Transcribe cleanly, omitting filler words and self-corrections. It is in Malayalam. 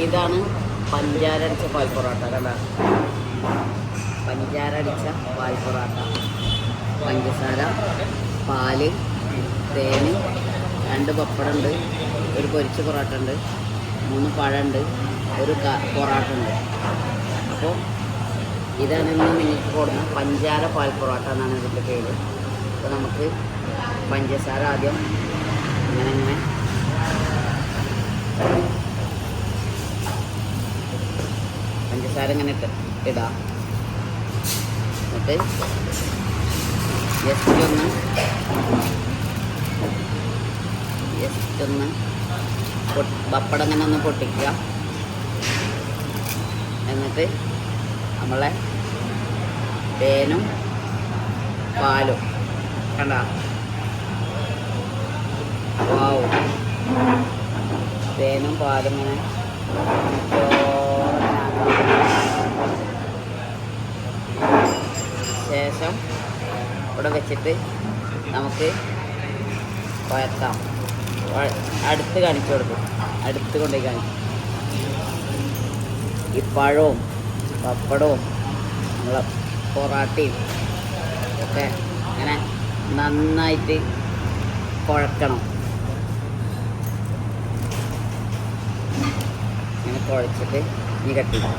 ഇതാണ് പഞ്ചാര അടിച്ച പാൽ പൊറോട്ട. കണ്ട, പഞ്ചാര അടിച്ച പാൽ പൊറോട്ട. പഞ്ചസാര, പാല്, തേന്, 2 പപ്പടമുണ്ട്, ഒരു പൊരിച്ച പൊറോട്ട ഉണ്ട്, 3 പഴമുണ്ട്, ഒരു പൊറോട്ട ഉണ്ട്. അപ്പോൾ ഇതാണ് ഇന്ന് നിങ്ങൾക്ക് കൊടുക്കുന്ന പഞ്ചാര പാൽ പൊറോട്ട എന്നാണ് ഇതിൻ്റെ പേര്. അപ്പോൾ നമുക്ക് പഞ്ചസാര ആദ്യം ഇങ്ങനെ പഞ്ചസാര ഇങ്ങനെ ഇടാം. എന്നിട്ട് ജസ്റ്റ് ഒന്ന് പപ്പടം ഇങ്ങനെ ഒന്ന് പൊട്ടിക്കുക. എന്നിട്ട് നമ്മളെ തേനും പാലും കണ്ട, വാവ്, തേനും പാലും ഇങ്ങനെ ശേഷം ഇവിടെ വെച്ചിട്ട് നമുക്ക് പരത്താം. അടുത്ത് കാണിച്ചു കൊടുക്കും, അടുത്ത് കൊണ്ടുപോയി കാണിക്കും. ഈ പഴവും പപ്പടവും നമ്മളെ പൊറാട്ടയും ഒക്കെ ഇങ്ങനെ നന്നായിട്ട് കുഴക്കണം. ഇങ്ങനെ കുഴച്ചിട്ട് ഇനി കട്ടിടാം.